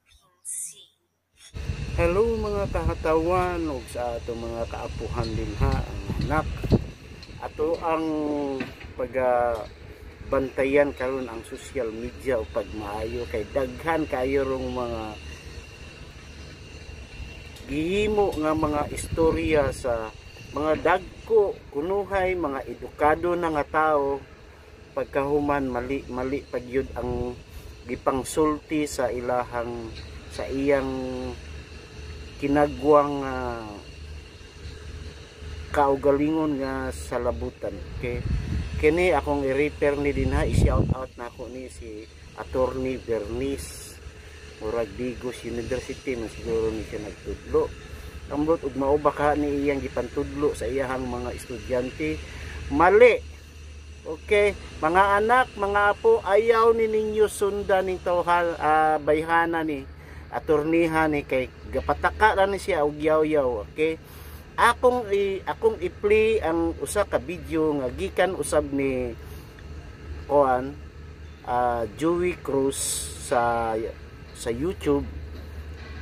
Philippine Sea. Hello mga kahatawan ug sa atong mga kaapuhan din ha ang anak. Ato ang bantayan karon ang social media o pagmaayo kay daghan kayo rong mga gihimo nga mga istorya sa mga dagko kunuhay mga edukado na nga tao pagkahuman mali pagyud ang gipangsulti sa iyang kinagwang kaugalingon nga salabutan. Okay, kini akong i-refer ni din ha, i-shout out na ako ni si Attorney Bernice murag Digos University na siguro ni siya nagtudlo ambot ug mao baka ni iyang gipantudlo sa iyang mga estudyante mali. Okay, mga anak, mga apo, ayaw ni ninyo sundan ning tawhal bayhana ni attorneyha ni kay gapataka ra ni siya og yaw-yaw. Okay, akong i-play ang usa ka video nga gikan usab ni Joey Cruz sa YouTube.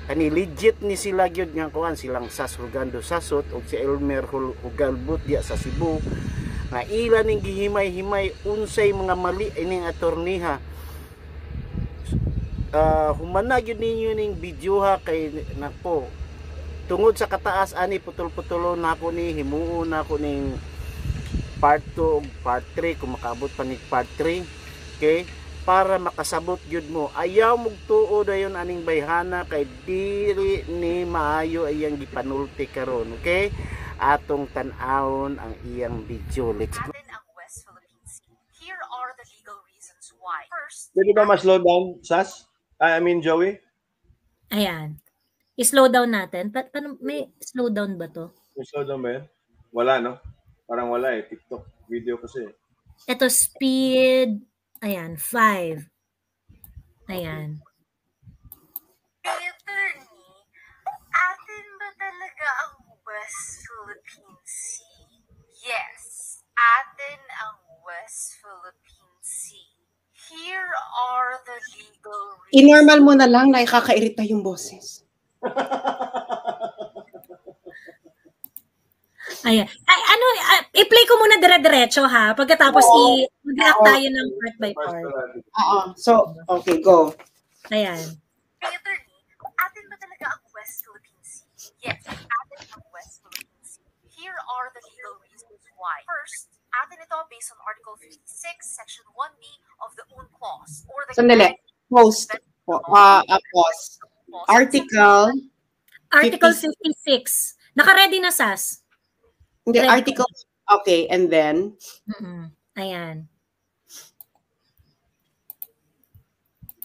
Ani legit ni sila gyud nga silang Sas Rugando Sasot ug si Elmer Hugalbut diya sa Cebu nga ila ning gihimay-himay unsay mga mali ining attorneyha. Humana gyud ninyo ning video ha kay nako tungod sa kataas ani putol-putulon nako ni himuon nako ning part 2 ug part 3 kung makaabot pa ni part 3. Okay, para makasabot gyud mo ayaw mog tuo dayon aning bayhana kay dili ni maayo iyang gipanulti karon. Okay, atong tan-awon ang iyang video. Let's go. Atin ang West Philippine Sea. Here are the legal reasons why. First, pwede ba ma-slow down, Sas? I mean, Joey? Ayan. I-slow down natin. May slow down ba to? May slow down ba yan? Wala, no? Parang wala eh. TikTok video kasi. Ito, speed. Ayan, 5. Ayan. attorney, atin ba talaga ang West Philippine Sea? Yes, atin ang West Philippine Sea. Here are the legal reasons. I-normal mo na lang na ikakairita yung boses. Ayan. Ay, i-play ko muna dire-diretso ha. Pagkatapos mag-react tayo ng part by part. So, okay, go. Ayan. attorney, atin ba talaga ang West Philippine Sea? Yes, atin ang West Philippine Sea. Here are the legal reasons why. First, atin ito based on Article 56, Section 1B of the UN Clause. Or the Sandali. Pause. Article 56. Naka-ready na, Sas? Hindi, article. Okay, and then? Ayan.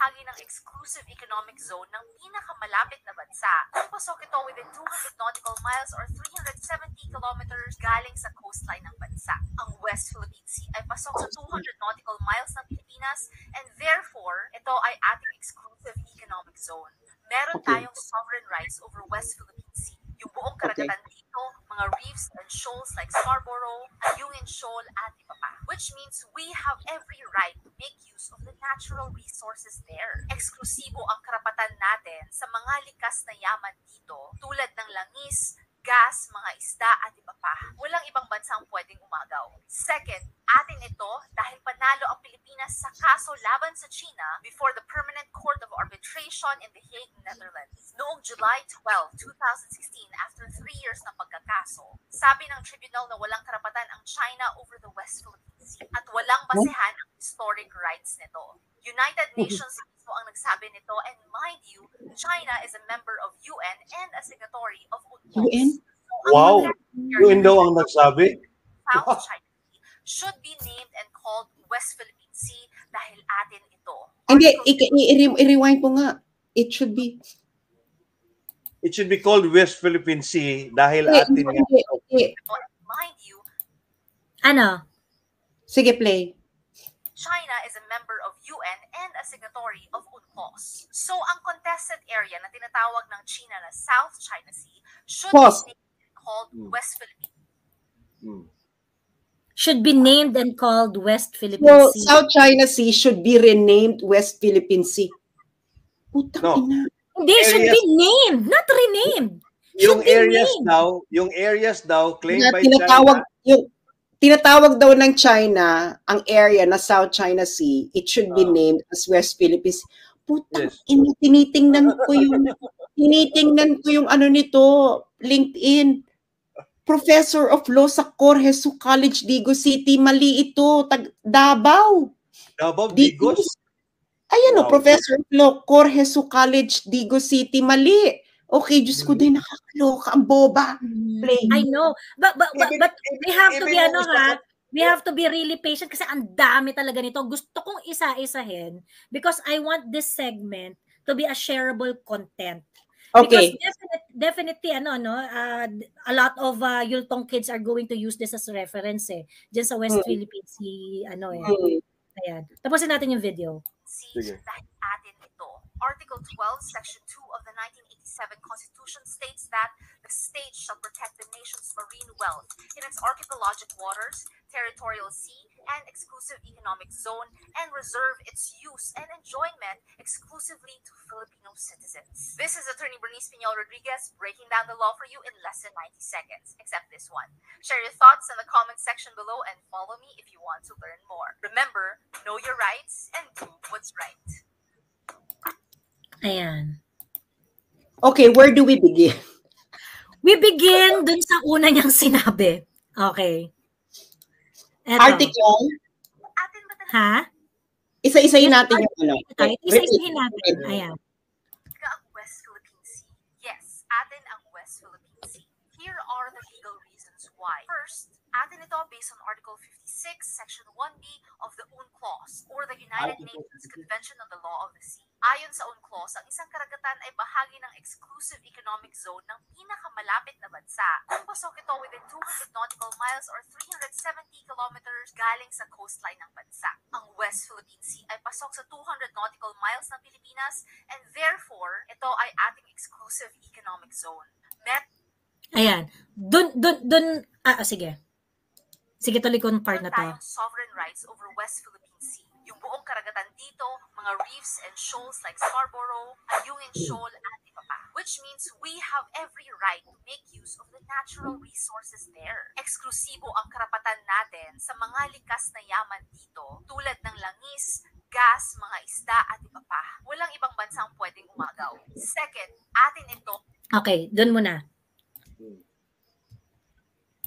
Hagi ng exclusive economic zone ng pinakamalapit na bansa. Kung pasok ito within 200 nautical miles or 370 kilometers galing sa coastline ng bansa. Ang West Philippine Sea ay pasok sa 200 nautical miles ng Pilipinas and therefore, ito ay ating exclusive economic zone. Meron tayong sovereign rights over West Philippine Sea. Yung buong karagatan dito, mga reefs and shoals like Scarborough, Ayungin Shoal, at iba pa. Which means we have every right to make use of the natural resources there. Eksklusibo ang karapatan natin sa mga likas na yaman dito tulad ng langis, gas, mga isda at iba pa. Walang ibang bansang pwedeng umagaw. Second, atin ito dahil panalo ang Pilipinas sa kaso laban sa China before the Permanent Court of Arbitration in The Hague, Netherlands. Noong July 12, 2016, after 3 years na pagkakaso, sabi ng tribunal na walang karapatan ang China over the West Philippine Sea at walang basehan ang historic rights nito. United Nations mismo ang nagsabi nito, and mind you, China is a member of UN and a signatory of UNCLOS. UN? Wow! UN daw ang nagsabi? South China Sea should be named and called West Philippine Sea dahil atin ito. Hindi, i-rewind po nga. It should be called West Philippine Sea dahil atin nga. Mind you, Ano? Sige, play. China is a member of UN and a signatory of UNCLOS. So, ang contested area na tinatawag ng China na South China Sea should be named and called West Philippine. Should be named and called West Philippine Sea. South China Sea should be renamed West Philippine Sea. Putang ina. They should be named, not renamed. Yung Should be areas daw claimed Na by tinatawag, China. yung tinatawag daw ng China, ang area na South China Sea, it should be named as West Philippines. Putang Yes. tinitingnan ko yung ano nito, LinkedIn. Professor of Law sa Corhesu College, Digo City. Mali ito, Davao. Davao, Digos. Ayan o, Wow. Professor of Law, Corhesu College, Digo City. Mali. Okay, Diyos ko din, nakakaloka, ang boba. Play. I know. But we have to be even yung we have to be really patient kasi ang dami talaga nito. Gusto kong isa-isahin because I want this segment to be a shareable content. Okay. Because definitely a lot of Yultong kids are going to use this as reference diyan sa West Philippine Sea Ayan. Tapusin natin yung video. Sige. Dahil atin ito. Article 12, Section 2 of the 1987 Constitution states that the state shall protect the nation's marine wealth in its archipelagic waters, territorial sea, and exclusive economic zone, and reserve its use and enjoyment exclusively to Filipino citizens. This is Attorney Bernice Piñol Rodriguez breaking down the law for you in less than 90 seconds, except this one. Share your thoughts in the comment section below and follow me if you want to learn more. Remember, know your rights and do what's right. Ayan. Okay, where do we begin? We begin dun sa una niyang sinabi. Okay. Eto. Article? Atin ba talaga Ha? Isa-isayin natin yung ano. Ito, isa-isahin natin. Ayan. ang West Philippine Sea? Yes, atin ang West Philippine Sea. Here are the legal reasons why. First, atin ito based on Article 56, Section 1B of the UNCLOS, or the United Nations Convention on the Law of the Sea. Ayon sa UNCLOS, ang isang karagatan ay bahagi ng exclusive economic zone ng pinakamalapit na bansa. Kung pasok ito within 200 nautical miles or 370 kilometers galing sa coastline ng bansa. Ang West Philippine Sea ay pasok sa 200 nautical miles ng Pilipinas and therefore, ito ay ating exclusive economic zone. Ayan. Sige. Sige, tuloy ko yung part na to. Tayong sovereign rights over West Philippine Sea. Yung buong karagatan dito, mga reefs and shoals like Scarborough, Ayungin Shoal, at iba pa. Which means we have every right to make use of the natural resources there. Eksklusibo ang karapatan natin sa mga likas na yaman dito, tulad ng langis, gas, mga isda, at iba pa. Walang ibang bansang pwedeng umagaw. Second, atin ito. Okay, dun muna.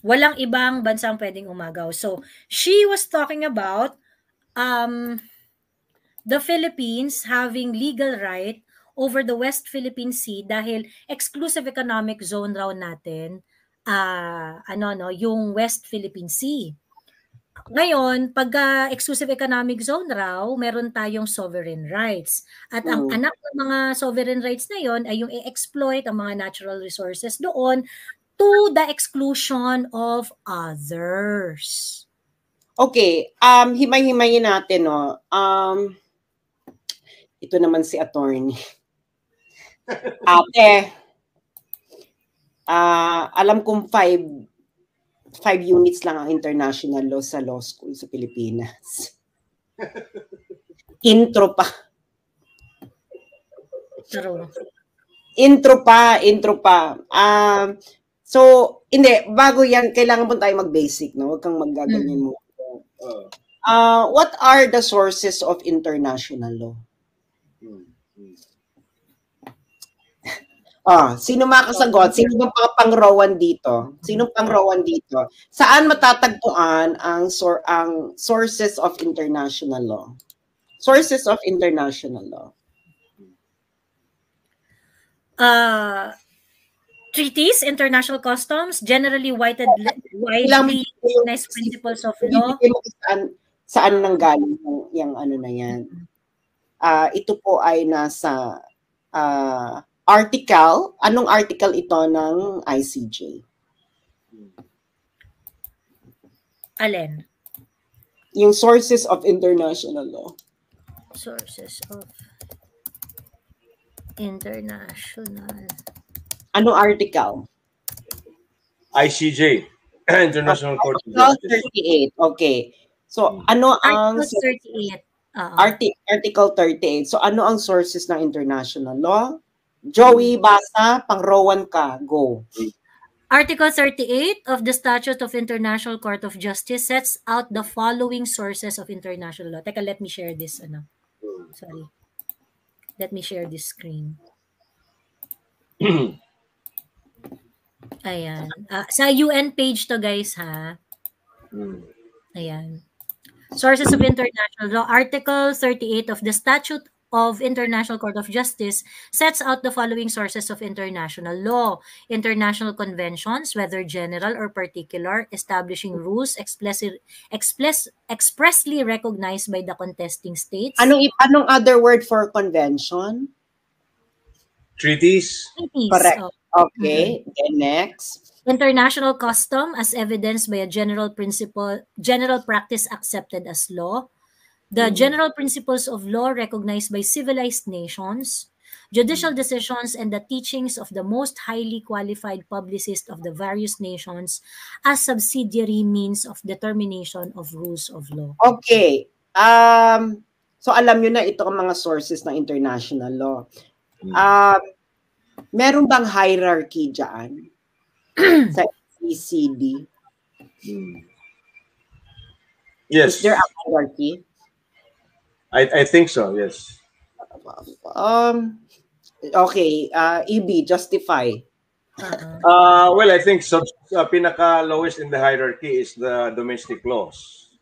Walang ibang bansang pwedeng umagaw. So, she was talking about the Philippines having legal right over the West Philippine Sea dahil exclusive economic zone raw natin yung West Philippine Sea. Ngayon, pag exclusive economic zone raw, meron tayong sovereign rights. At ang anak ng mga sovereign rights na yon ay yung i-exploit ang mga natural resources doon to the exclusion of others. Okay, himay-himayin natin, no. Ito naman si attorney. Ate, alam kong 5 units lang ang international law sa law school sa Pilipinas. Intro pa. True. Intro pa. So, hindi, bago yan, kailangan po tayo mag-basic, no? Huwag kang magaganyan mo. What are the sources of international law? Sino makasagot? Sino bang pang-rowan dito? Sinong pang-rowan dito? Saan matatagpuan ang sources of international law? Sources of international law. Treaties, international customs, generally widely recognized principles of law. Saan nanggaling yung ano na yan? Ito po ay nasa article. Anong article ito ng ICJ? Alin? Yung sources of international law. Sources of international. Anong article? ICJ, International Court of Article Justice. 38. Okay. So, ano ang Article 38. Article 38. So, ano ang sources ng international law? Joey, basa, pang-rowan ka, go. Article 38 of the Statute of International Court of Justice sets out the following sources of international law. Teka, let me share this. Sorry. Let me share this screen. Ayan. Sa UN page to, guys, ha? Ayan. Sources of international law. Article 38 of the Statute of International Court of Justice sets out the following sources of international law: international conventions, whether general or particular, establishing rules expressly recognized by the contesting states. Anong other word for convention? Treaties. Correct. Okay. Then next. International custom as evidenced by a general practice accepted as law. The general principles of law recognized by civilized nations, judicial decisions, and the teachings of the most highly qualified publicists of the various nations as subsidiary means of determination of rules of law. Okay. So alam nyo na ito ang mga sources ng international law. Meron bang hierarchy dyan sa OECD? Yes. Is there a hierarchy? I think so, yes. Okay, EB, justify. Well, I think pinaka lowest in the hierarchy is the domestic laws.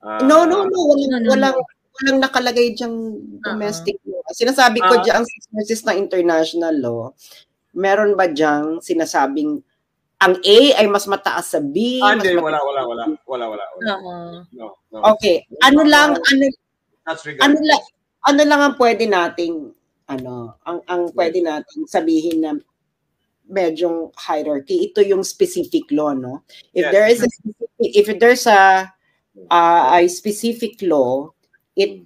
No. Walang nakalagay diyang domestic law. Sinasabi ko diyang sources ng international law, meron ba diyang sinasabing ang A ay mas mataas sa B? Hindi, wala. No. Okay, ano lang ang pwede nating ang pwede nating sabihin na medyong hierarchy. Ito yung specific law, no? If there's a specific law, it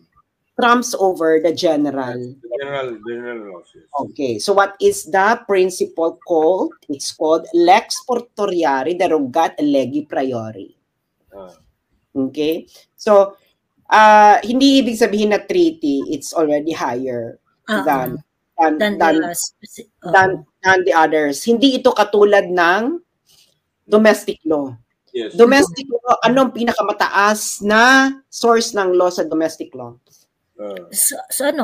trumps over the general laws. Yes. Okay, so what is the principle called? It's called lex portoriari derogat legi priori. Okay, so hindi ibig sabihin na treaty it's already higher than the others. Hindi ito katulad ng domestic law. Yes. Domestic law, anong pinakamataaas na source ng law sa domestic law?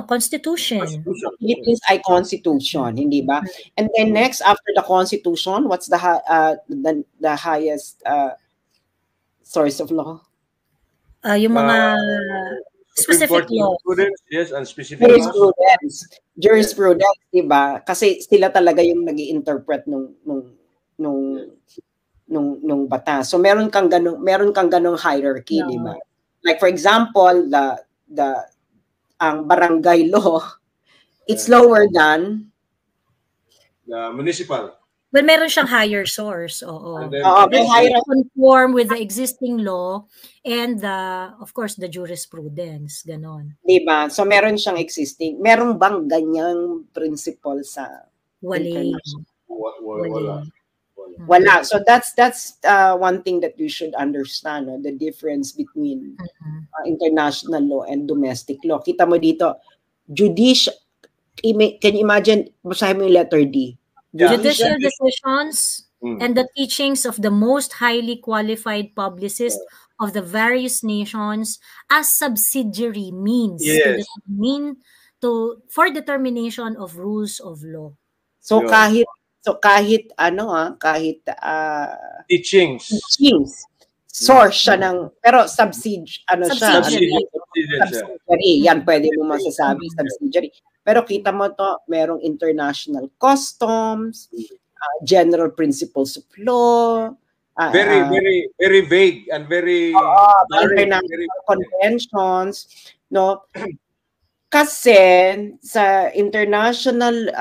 Constitution. Philippines ay constitution, hindi ba? And then next, after the constitution, what's the highest source of law? Yung mga specific law. Yes, and specific jurisprudence, di ba? Kasi sila talaga yung nag-i-interpret nung batas. So meron kang ganung hierarchy, di ba? Like for example, ang barangay law, it's lower than the municipal. Well, meron siyang higher source. Oo. Higher conform with the existing law and of course the jurisprudence, ganon. Diba? So meron siyang existing. Meron bang ganyang principle sa Wala. So that's one thing that you should understand, the difference between international law and domestic law. Kita mo dito, can you imagine, basahin mo yung letter D. Judicial decisions and the teachings of the most highly qualified publicists of the various nations as subsidiary means for determination of rules of law. So kahit teachings source siya ng pero subsidiary. Yan pwede mo masasabi subsidiary. Pero kita mo to, merong very general principles of law, very vague and very international conventions, no? Kasi sa international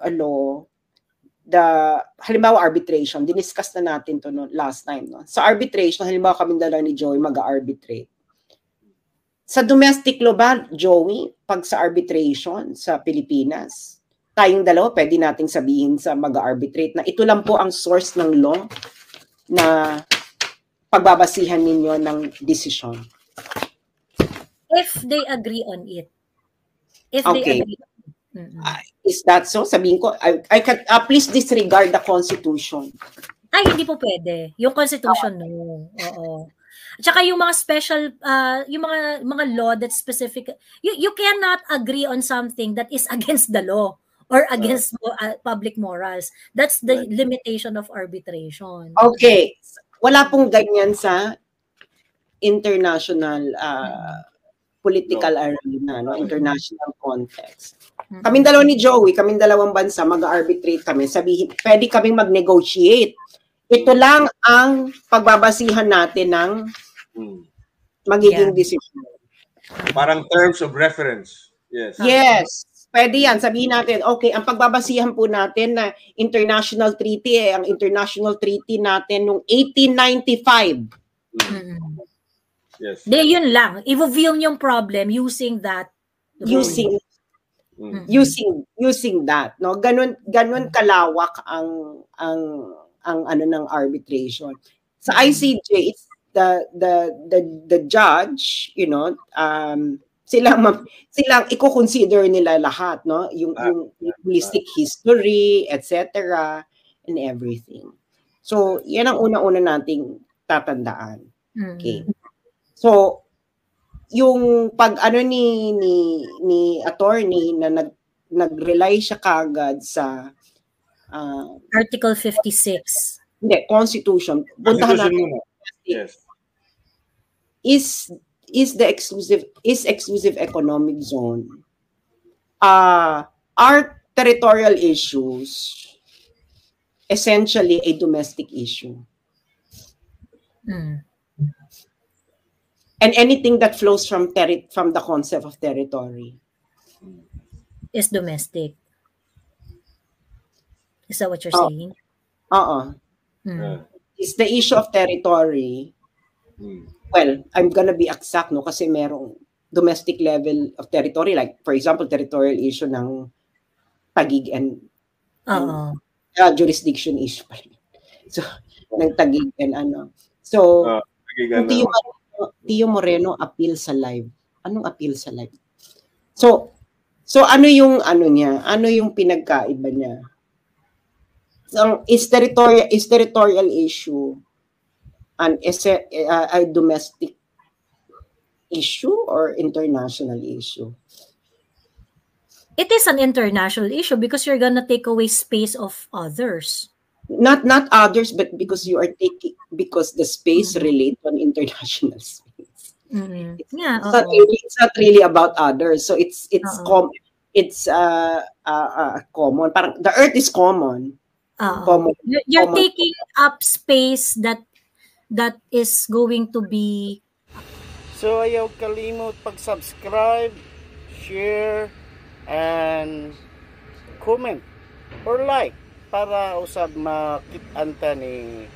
law, halimbawa arbitration, diniscuss na natin to last time, no? Sa arbitration, halimbawa kami dalawa ni Joey mag-arbitrate. Sa domestic law ba, Joey, pag sa arbitration sa Pilipinas, tayong dalawa pwede nating sabihin sa mag-arbitrate na ito lang po ang source ng law na pagbabasihan ninyo ng decision. If they agree on it. If they agree. Is that so? Sabihin ko, I can please disregard the Constitution. Ay, hindi po pwede. Yung Constitution, no. Oo. At saka yung mga special, yung mga law that specific, you cannot agree on something that is against the law or against public morals. That's the limitation of arbitration. Okay. Wala pong ganyan sa international political arena, no? International context. Kaming dalawa ni Joey, kaming dalawang bansa, mag-arbitrate kami. Sabihin, pwede kaming mag-negotiate. Ito lang ang pagbabasihan natin ng magiging decision. Parang terms of reference. Yes. Yes. Pwede yan. Sabihin natin, okay, ang pagbabasihan po natin na international treaty, ang international treaty natin noong 1895. Yes. De, yun lang. I-view yung problem using that. Using that, no? Ganun kalawak ang ano ng arbitration. Sa ICJ, it's the judge, you know, silang i-consider nila lahat, no? Yung linguistic history, etc. and everything. So, yan ang una-una nating tatandaan. Okay. So, yung pag ano ni attorney na nag-rely siya kagad sa Article 56. Hindi, Constitution. Puntahan natin. Yes. Is exclusive economic zone. Are territorial issues essentially a domestic issue? And anything that flows from the concept of territory is domestic. Is that what you're saying? Is the issue of territory, well, I'm gonna be exact, no, kasi merong domestic level of territory, like for example, territorial issue ng Taguig and jurisdiction issue pa rin. So, ng Taguig and ano. So, Tio Moreno appeal sa live. Anong appeal sa live? So ano yung ano niya? Ano yung pinagkaiba niya? So, is territorial issue a domestic issue or international issue? It is an international issue because you're gonna take away space of others. Not others, but because the space relate to an international space. Yeah, it's not really about others. So it's common. Parang the earth is common. You're taking up space that is going to be. So ayaw kalimot pag-subscribe, share, and comment or like para usab makit-anta ni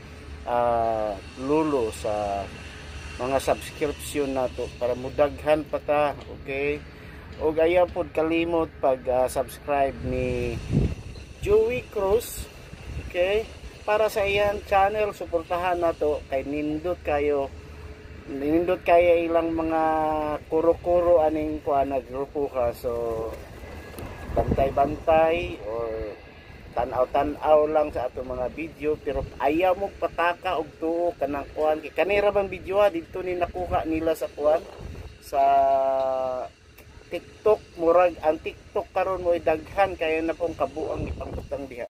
Lulo sa mga subscription nato para mudaghan pa ta, okay? O ayaw pod kalimot pag-subscribe ni Joey Cruz, okay? Para sa iyang channel, suportahan nato kay nindot kayo ilang mga kuro-kuro aning kuan nagrupo ka, so bantay-bantay or tanaw-tanaw lang sa ato mga video, pero ayaw mo pataka og tuo kanang kuan kay kanira bang video dito ni nakuha nila sa kuan sa TikTok. Murag ang TikTok karon mo daghan kaya na pong kabuang ipangutang diha.